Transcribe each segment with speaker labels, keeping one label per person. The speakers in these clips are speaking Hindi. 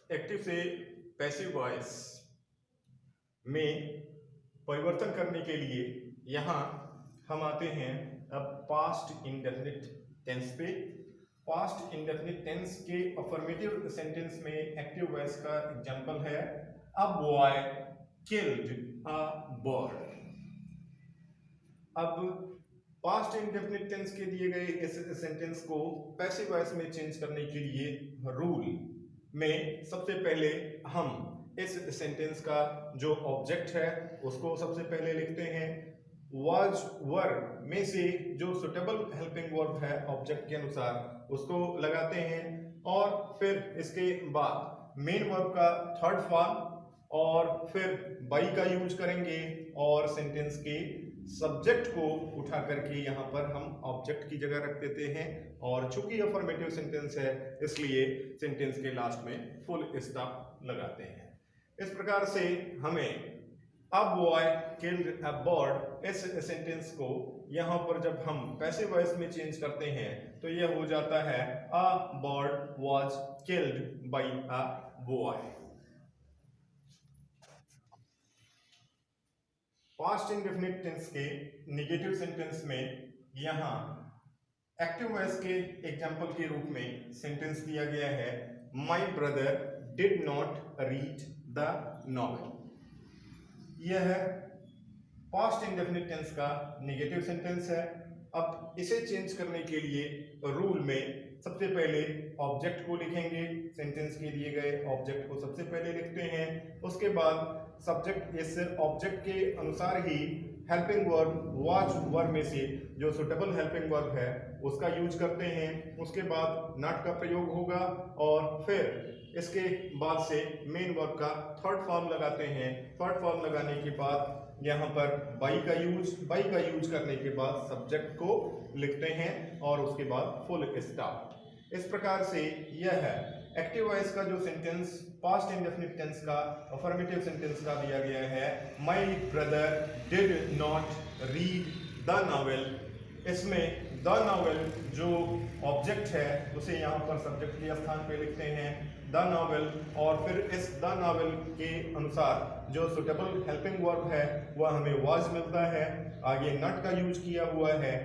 Speaker 1: एक्टिव से पैसिव वॉइस में परिवर्तन करने के लिए यहाँ हम आते हैं अब पास्ट इंडेफिनिट टेंस पे। पास्ट इंडेफिनिट टेंस के अफर्मेटिव सेंटेंस में एक्टिव वॉइस का एग्जांपल है a boy killed a bird. अब पास्ट इंडेफिनिट टेंस के दिए गए इस सेंटेंस को पैसिव वॉइस में चेंज करने के लिए रूल में सबसे पहले हम इस सेंटेंस का जो ऑब्जेक्ट है उसको सबसे पहले लिखते हैं। वाज वर में से जो सुटेबल हेल्पिंग वर्ब है ऑब्जेक्ट के अनुसार उसको लगाते हैं और फिर इसके बाद मेन वर्ब का थर्ड फॉर्म और फिर बाई का यूज करेंगे और सेंटेंस के सब्जेक्ट को उठा करके यहाँ पर हम ऑब्जेक्ट की जगह रख देते हैं और चूंकि अफर्मेटिव सेंटेंस है इसलिए सेंटेंस के लास्ट में फुल स्टॉप लगाते हैं। इस प्रकार से हमें a boy killed a bird इस सेंटेंस को यहाँ पर जब हम पैसिव वॉइस में चेंज करते हैं तो यह हो जाता है a bird was killed by a boy. Past indefinite tense के नेगेटिव सेंटेंस में यहाँ एक्टिव वॉइस के एग्जाम्पल के रूप में सेंटेंस दिया गया है my brother did not read the novel. यह पास्ट इंडेफिनिट टेंस का नेगेटिव सेंटेंस है। अब इसे चेंज करने के लिए रूल में सबसे पहले ऑब्जेक्ट को लिखेंगे, सेंटेंस के दिए गए ऑब्जेक्ट को सबसे पहले लिखते हैं, उसके बाद सब्जेक्ट इस ऑब्जेक्ट के अनुसार ही हेल्पिंग वर्ब वाज वर्ब में से जो सुटेबल हेल्पिंग वर्ब है उसका यूज करते हैं, उसके बाद नॉट का प्रयोग होगा और फिर इसके बाद से मेन वर्ब का थर्ड फॉर्म लगाते हैं। थर्ड फॉर्म लगाने के बाद यहाँ पर बाई का यूज करने के बाद सब्जेक्ट को लिखते हैं और उसके बाद फुल स्टॉप। इस प्रकार से यह है एक्टिव वॉइस का जो सेंटेंस पास्ट इंडेफिनिट टेंस का अफर्मेटिव सेंटेंस का दिया गया है my brother did not read the novel. इसमें द नॉवेल जो ऑब्जेक्ट है उसे यहाँ पर सब्जेक्ट के स्थान पे लिखते हैं द नॉवेल और फिर इस द नॉवेल के अनुसार जो सुटेबल हेल्पिंग वर्ब है वह हमें वाज मिलता है, आगे नॉट का यूज किया हुआ है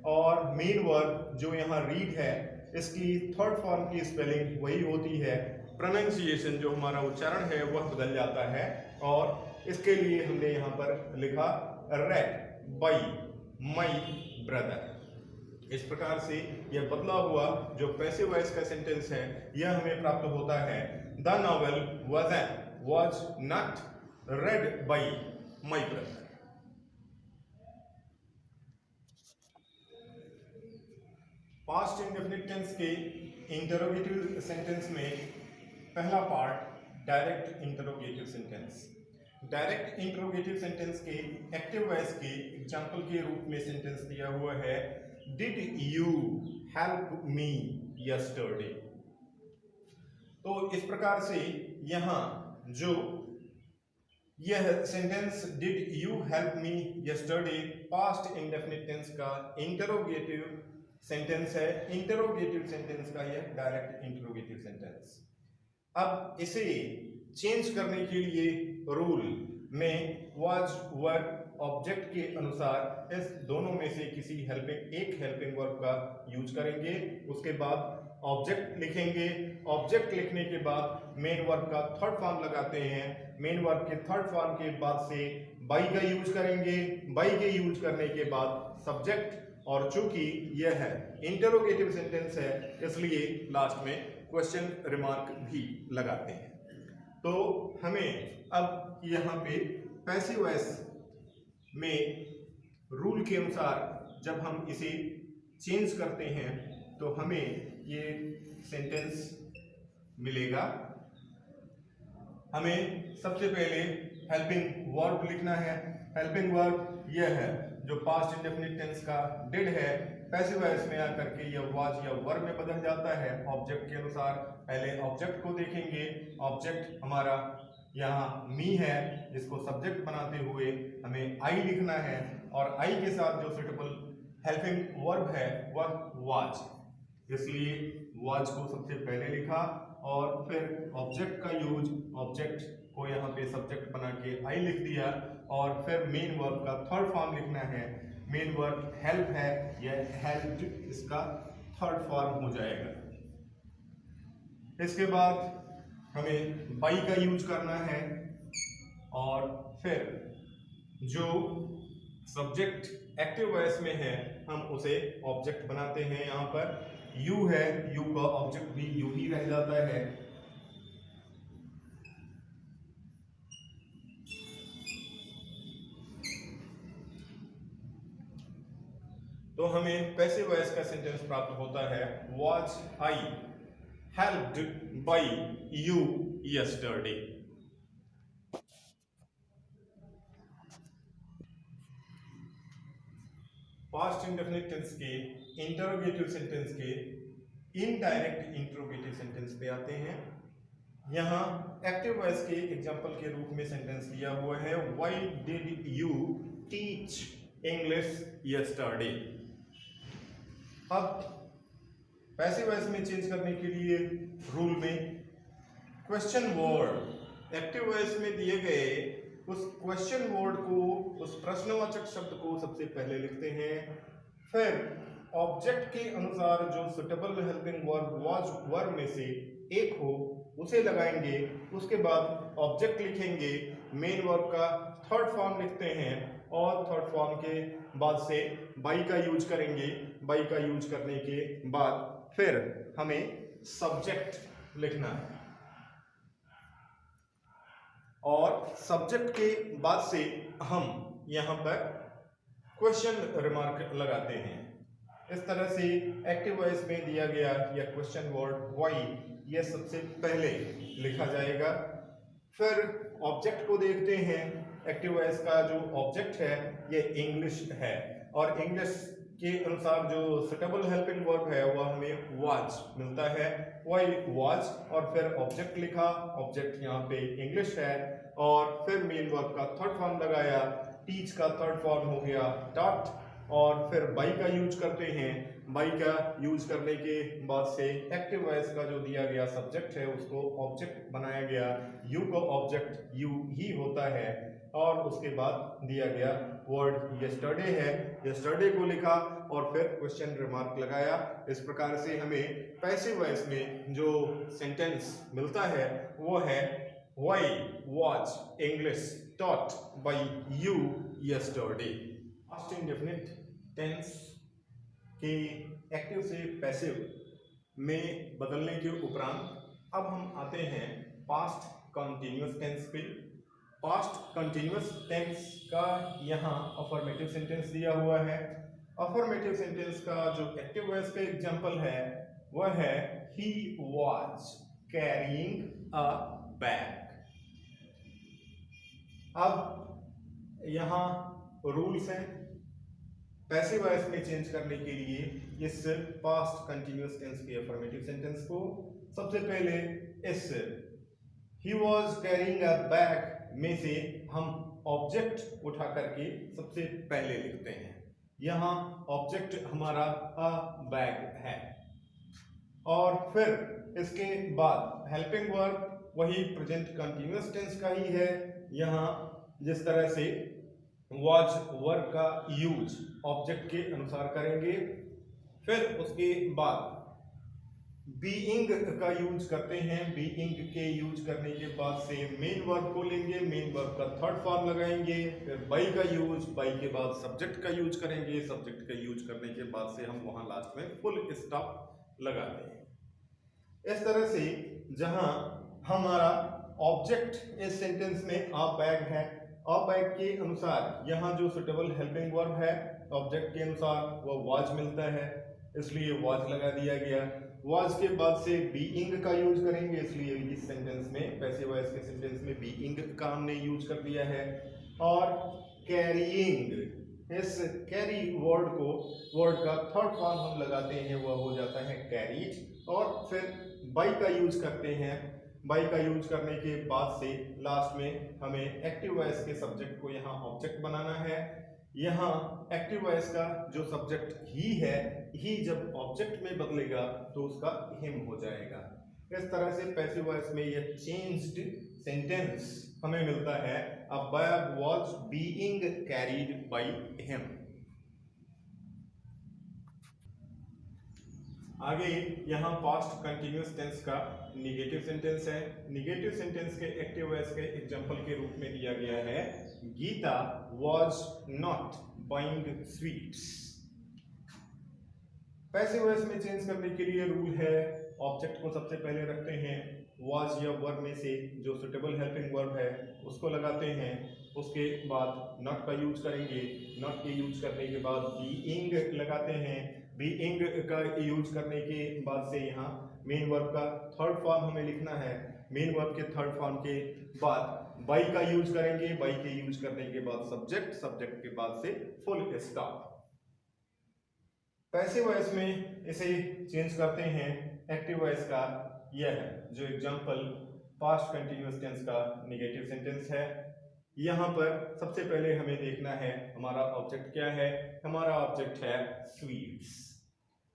Speaker 1: और मेन वर्ब जो यहाँ रीड है इसकी थर्ड फॉर्म की स्पेलिंग वही होती है, प्रोनाउंसिएशन जो हमारा उच्चारण है वह बदल जाता है और इसके लिए हमने यहाँ पर लिखा रेड बाय माय ब्रदर। इस प्रकार से यह बदला हुआ जो पैसिव वॉइस का सेंटेंस है यह हमें प्राप्त होता है the novel was not read by my brother. Past indefinite tense के इंटरोगेटिव सेंटेंस में पहला part direct interrogative sentence. Direct interrogative sentence के एक्टिव वॉइस के एग्जांपल के रूप में सेंटेंस दिया हुआ है did you help me yesterday. तो इस प्रकार से यहाँ जो यह sentence did you help me yesterday past indefinite tense का इंटरोगेटिव सेंटेंस है। इंटरोगेटिव सेंटेंस का यह डायरेक्ट इंटरोगेटिव सेंटेंस। अब इसे चेंज करने के लिए रूल में वाज वर ऑब्जेक्ट के अनुसार इस दोनों में से किसी एक हेल्पिंग वर्ब का यूज करेंगे, उसके बाद ऑब्जेक्ट लिखेंगे, ऑब्जेक्ट लिखने के बाद मेन वर्ब का थर्ड फॉर्म लगाते हैं, मेन वर्ब के थर्ड फॉर्म के बाद से बाई का यूज करेंगे, बाई के यूज करने के बाद सब्जेक्ट और चूंकि यह है इंटरोगेटिव सेंटेंस है इसलिए लास्ट में क्वेश्चन रिमार्क भी लगाते हैं। तो हमें अब यहाँ पे पैसिव वॉइस में रूल के अनुसार जब हम इसे चेंज करते हैं तो हमें ये सेंटेंस मिलेगा। हमें सबसे पहले हेल्पिंग वर्ब लिखना है। हेल्पिंग वर्ब यह है जो पास्ट इंडेफिनिट टेंस का डिड है, पैसिव वॉइस में आकर के यह वाज या वर में बदल जाता है ऑब्जेक्ट के अनुसार। पहले ऑब्जेक्ट को देखेंगे, ऑब्जेक्ट हमारा यहाँ मी है जिसको सब्जेक्ट बनाते हुए हमें आई लिखना है और आई के साथ जो सुटेबल हेल्पिंग वर्ब है वह वाज, इसलिए वाज को सबसे पहले लिखा और फिर ऑब्जेक्ट का यूज, ऑब्जेक्ट को यहाँ पे सब्जेक्ट बना के आई लिख दिया, और फिर मेन वर्ब का थर्ड फॉर्म लिखना है। मेन वर्ब हेल्प है, यह हेल्प्ड इसका थर्ड फॉर्म हो जाएगा। इसके बाद हमें बाई का यूज करना है, और फिर जो सब्जेक्ट एक्टिव वॉइस में है हम उसे ऑब्जेक्ट बनाते हैं। यहाँ पर यू है, यू का ऑब्जेक्ट भी यू ही रह जाता है। तो हमें पैसिव वॉइस का सेंटेंस प्राप्त होता है, was I helped by you yesterday. Past indefinite tense के इंटरोगेटिव सेंटेंस के इनडायरेक्ट इंटरोगेटिव सेंटेंस पे आते हैं। यहाँ एक्टिव वॉइस के एग्जांपल के रूप में सेंटेंस दिया हुआ है, why did you teach English yesterday. अब पैसिव वॉइस में चेंज करने के लिए रूल में क्वेश्चन वर्ड एक्टिव वॉइस में दिए गए उस क्वेश्चन वर्ड को, उस प्रश्नवाचक शब्द को सबसे पहले लिखते हैं, फिर ऑब्जेक्ट के अनुसार जो suitable helping verb was verb में से एक हो उसे लगाएंगे, उसके बाद ऑब्जेक्ट लिखेंगे, मेन वर्ब का थर्ड फॉर्म लिखते हैं, और थर्ड फॉर्म के बाद से बाई का यूज करेंगे। बाई का यूज करने के बाद फिर हमें सब्जेक्ट लिखना है, और सब्जेक्ट के बाद से हम यहाँ पर क्वेश्चन रिमार्क लगाते हैं। इस तरह से एक्टिव वॉइस में दिया गया या क्वेश्चन वर्ड व्हाई यह सबसे पहले लिखा जाएगा। फिर ऑब्जेक्ट को देखते हैं। एक्टिव वॉइस का जो ऑब्जेक्ट है ये इंग्लिश है, और इंग्लिश के अनुसार जो सुटेबल हेल्पिंग वर्ब है वह हमें वाज मिलता है, व्हाई वाज, और फिर ऑब्जेक्ट लिखा, ऑब्जेक्ट यहाँ पे इंग्लिश है, और फिर मेन वर्ब का थर्ड फॉर्म लगाया, टीच का थर्ड फॉर्म हो गया टॉट, और फिर बाई का यूज करते हैं। बाई का यूज करने के बाद से एक्टिव वॉइस का जो दिया गया सब्जेक्ट है उसको ऑब्जेक्ट बनाया गया, यू का ऑब्जेक्ट यू ही होता है, और उसके बाद दिया गया वर्ड यस्टरडे है, यस्टरडे को लिखा और फिर क्वेश्चन रिमार्क लगाया। इस प्रकार से हमें पैसिव वॉइस में जो सेंटेंस मिलता है वो है why was English taught by you yesterday. Past indefinite tense के एक्टिव से पैसिव में बदलने के उपरांत अब हम आते हैं पास्ट कंटिन्यूअस टेंस पे। पास्ट कंटिन्यूअस टेंस का यहाँ अफर्मेटिव सेंटेंस दिया हुआ है। अफर्मेटिव सेंटेंस का जो एक्टिव वॉइस पे एग्जांपल है वह है he was carrying a bag. अब यहाँ रूल्स हैं पैसिव वॉइस में चेंज करने के लिए इस पास्ट कंटिन्यूअस टेंस के अफर्मेटिव सेंटेंस को। सबसे पहले इस he was carrying a bag में से हम ऑब्जेक्ट उठा करके सबसे पहले लिखते हैं। यहाँ ऑब्जेक्ट हमारा अ बैग है, और फिर इसके बाद हेल्पिंग वर्ब वही प्रेजेंट कंटिन्यूअस टेंस का ही है। यहाँ जिस तरह से वाज वर्ब का यूज ऑब्जेक्ट के अनुसार करेंगे, फिर उसके बाद बीइंग का यूज करते हैं। बीइंग के यूज करने के बाद से मेन वर्ब को लेंगे, मेन वर्ब का थर्ड फॉर्म लगाएंगे, फिर बाई का यूज, बाई के बाद सब्जेक्ट का यूज करेंगे, सब्जेक्ट का यूज करने के बाद से हम वहां लास्ट में फुल स्टॉप लगाते हैं। इस तरह से जहां हमारा ऑब्जेक्ट इस सेंटेंस में अ बैग है, अ बैग के अनुसार यहाँ जो सुटेबल हेल्पिंग वर्ब है ऑब्जेक्ट के अनुसार वो वाज मिलता है, इसलिए वाज लगा दिया गया। वाज के बाद से बीइंग का यूज करेंगे, इसलिए इस सेंटेंस में पैसिव वॉइस के सेंटेंस में बीइंग का हमने यूज कर दिया है। और कैरीइंग, इस कैरी वर्ड को, वर्ड का थर्ड फॉर्म हम लगाते हैं, वह हो जाता है कैरीड। और फिर बाई का यूज करते हैं। बाई का यूज करने के बाद से लास्ट में हमें एक्टिव वॉइस के सब्जेक्ट को यहाँ ऑब्जेक्ट बनाना है। यहाँ एक्टिव वॉइस का जो सब्जेक्ट ही है, ही जब ऑब्जेक्ट में बदलेगा तो उसका हिम हो जाएगा। इस तरह से पैसिव वॉइस में ये चेंज्ड सेंटेंस हमें मिलता है, a bag was being carried by him. आगे यहाँ पास्ट कंटिन्यूअस टेंस का निगेटिव सेंटेंस है। निगेटिव सेंटेंस के एक्टिव वॉइस के एग्जांपल के रूप में दिया गया है, Geeta was not buying sweets. Passive voice में चेंज करने के लिए रूल है, ऑब्जेक्ट को सबसे पहले रखते हैं, वाज या वर्ब में से जो सुटेबल हेल्पिंग वर्ब है उसको लगाते हैं, उसके बाद नॉट का यूज करेंगे, नॉट के यूज करने के बाद बीइंग लगाते हैं, बीइंग का यूज करने के बाद से यहाँ मेन वर्ब का थर्ड फॉर्म हमें लिखना है, मेन वर्ब के थर्ड फॉर्म के बाद बाई का यूज करेंगे, बाई के यूज करने के बाद सब्जेक्ट, सब्जेक्ट के बाद से फुल स्टॉप। पैसिव वॉइस में इसे चेंज करते हैं एक्टिव वॉइस का, यह है जो एग्जांपल पास्ट कंटिन्यूअस टेंस का निगेटिव सेंटेंस है। यहाँ पर सबसे पहले हमें देखना है हमारा ऑब्जेक्ट क्या है, हमारा ऑब्जेक्ट है स्वीट्स।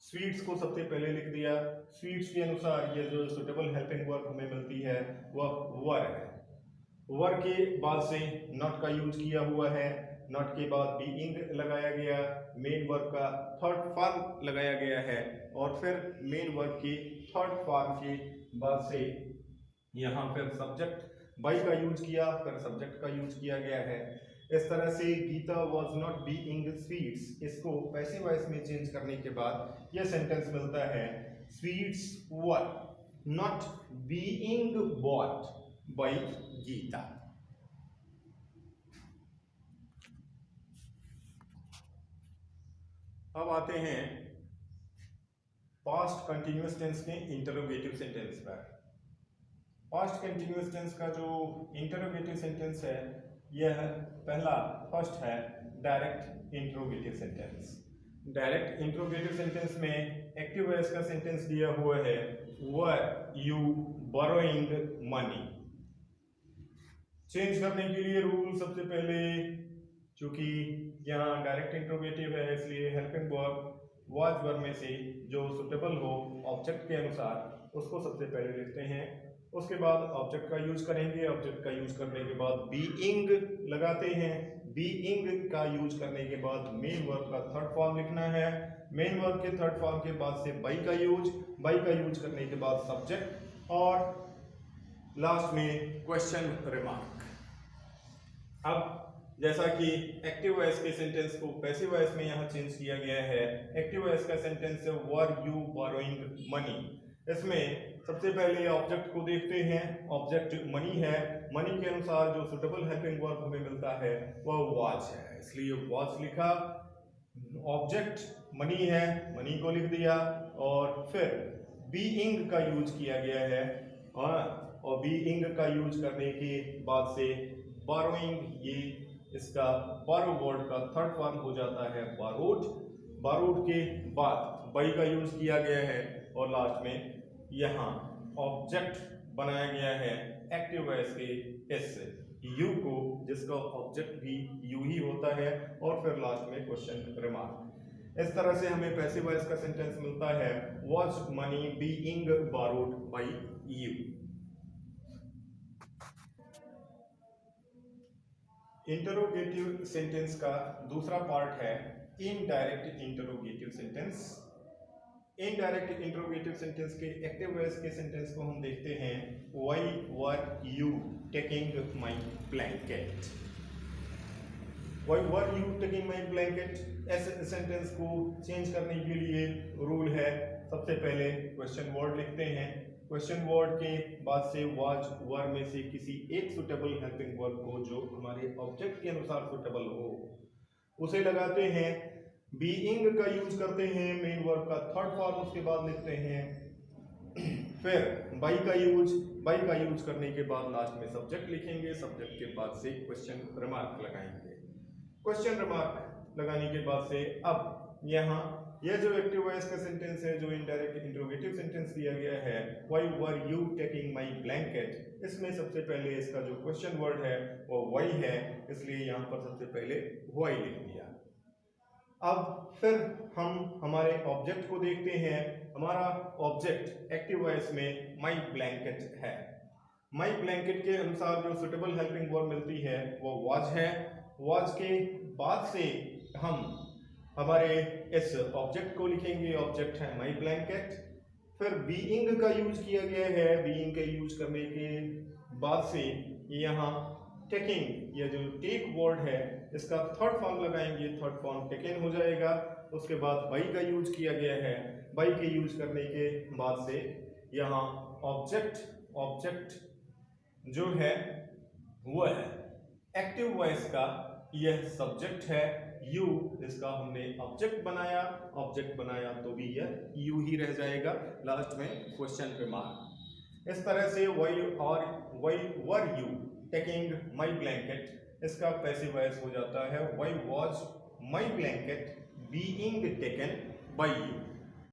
Speaker 1: स्वीट्स को सबसे पहले लिख दिया, स्वीट्स के अनुसार ये जो सुटेबल हेल्पिंग वर्ब हमें मिलती है वह वर है। वर के बाद से नॉट का यूज किया हुआ है, नॉट के बाद बीइंग लगाया गया, मेन वर्ब का थर्ड फॉर्म लगाया गया है और फिर मेन वर्ब के थर्ड फॉर्म के बाद से यहाँ फिर सब्जेक्ट बाई का यूज किया, फिर सब्जेक्ट का यूज किया गया है। इस तरह से Geeta was not being sweets, इसको पैसिव वॉइस में चेंज करने के बाद यह सेंटेंस मिलता है, sweets were not being bought by Geeta. अब आते हैं पास्ट कंटिन्यूअस टेंस के इंटरोगेटिव सेंटेंस पर। पास्ट कंटिन्यूअस टेंस का जो इंटरोगेटिव सेंटेंस है यह पहला फर्स्ट है direct interrogative sentence. Direct interrogative sentence में एक्टिव वॉइस का सेंटेंस दिया हुआ है, were you borrowing money. Change करने के लिए रूल सबसे पहले, क्योंकि यहाँ डायरेक्ट इंट्रोगेटिव है इसलिए हेल्पिंग वर्ब वाज वर्ब में से जो सुटेबल हो ऑब्जेक्ट के अनुसार उसको सबसे पहले लिखते हैं, उसके बाद ऑब्जेक्ट का यूज करेंगे, ऑब्जेक्ट का यूज करने के बाद बीइंग लगाते हैं, बीइंग का यूज करने के बाद मेन वर्ब का थर्ड फॉर्म लिखना है, मेन वर्ब के थर्ड फॉर्म के बाद से बाई का यूज करने के बाद सब्जेक्ट और लास्ट में क्वेश्चन रिमार्क। अब जैसा कि एक्टिव वॉइस के सेंटेंस को पैसिव वॉइस में यहाँ चेंज किया गया है, एक्टिव वॉइस का सेंटेंस है वर यू बोरोइंग मनी। इसमें सबसे पहले ऑब्जेक्ट को देखते हैं, ऑब्जेक्ट मनी है, मनी के अनुसार जो सुटेबल हेल्पिंग वर्ब हमें मिलता है वह वाज है, इसलिए वाज लिखा, ऑब्जेक्ट मनी है, मनी को लिख दिया और फिर बीइंग का यूज किया गया है और बीइंग का यूज करने के बाद से बोरोइंग, ये इसका बारो वर्ड का थर्ड फॉर्म हो जाता है बारोड, बारोड के बाद बाई का यूज किया गया है और लास्ट में यहाँ ऑब्जेक्ट बनाया गया है एक्टिव वॉइस के एस यू को, जिसका ऑब्जेक्ट भी यू ही होता है और फिर लास्ट में क्वेश्चन रिमार्क। इस तरह से हमें पैसिव वॉइस का सेंटेंस मिलता है, was money being borrowed by you. Interrogative sentence का दूसरा पार्ट है indirect interrogative sentence. Indirect interrogative sentence के एक्टिव वॉइस के सेंटेंस को हम देखते हैं, why were you taking my blanket. Why were you taking my blanket, ऐसे सेंटेंस को चेंज करने के लिए रूल है, सबसे पहले क्वेश्चन वर्ड लिखते हैं, क्वेश्चन वर्ड के बाद से वाज वर्ब में से किसी एक सुटेबल हेल्पिंग वर्ब को जो हमारे ऑब्जेक्ट के अनुसार सुटेबल हो उसे लगाते हैं, बीइंग का यूज करते हैं, मेन वर्ब का थर्ड फॉर्म उसके बाद लिखते हैं, फिर बाई का यूज करने के बाद लास्ट में सब्जेक्ट लिखेंगे, सब्जेक्ट के बाद से क्वेश्चन रिमार्क लगाएंगे। क्वेश्चन रिमार्क लगाने के बाद से अब यहाँ यह जो एक्टिव वॉइस का सेंटेंस है, जो इनडायरेक्ट इंटरोगेटिव सेंटेंस दिया गया है, why were you taking my blanket, इसमें सबसे पहले इसका जो क्वेश्चन वर्ड है वो व्हाई है, इसलिए यहाँ पर सबसे पहले व्हाई लिख दिया। अब फिर हम हमारे ऑब्जेक्ट को देखते हैं। हमारा ऑब्जेक्ट एक्टिव वॉइस में माई ब्लैंकेट है। माई ब्लैंकेट के अनुसार जो सुटेबल हेल्पिंग वर्ब मिलती है वो वॉज है। वॉज के बाद से हम हमारे इस ऑब्जेक्ट को लिखेंगे। ऑब्जेक्ट है माई ब्लैंकेट। फिर बीइंग का यूज किया गया है। बीइंग का यूज करने के बाद से यहाँ टेकिंग, ये जो टेक वर्ड है इसका थर्ड फॉर्म लगाएंगे। थर्ड फॉर्म टेकन हो जाएगा। उसके बाद बाई का यूज किया गया है। बाई के यूज करने के बाद से यहाँ ऑब्जेक्ट जो है वो है एक्टिव वॉइस का, यह सब्जेक्ट है। यू इसका हमने ऑब्जेक्ट बनाया तो भी यह यू ही रह जाएगा लास्ट में क्वेश्चन पे मार्क। इस तरह से why were you taking my blanket, इसका पैसिव वॉइस हो जाता है why was my blanket being taken by you.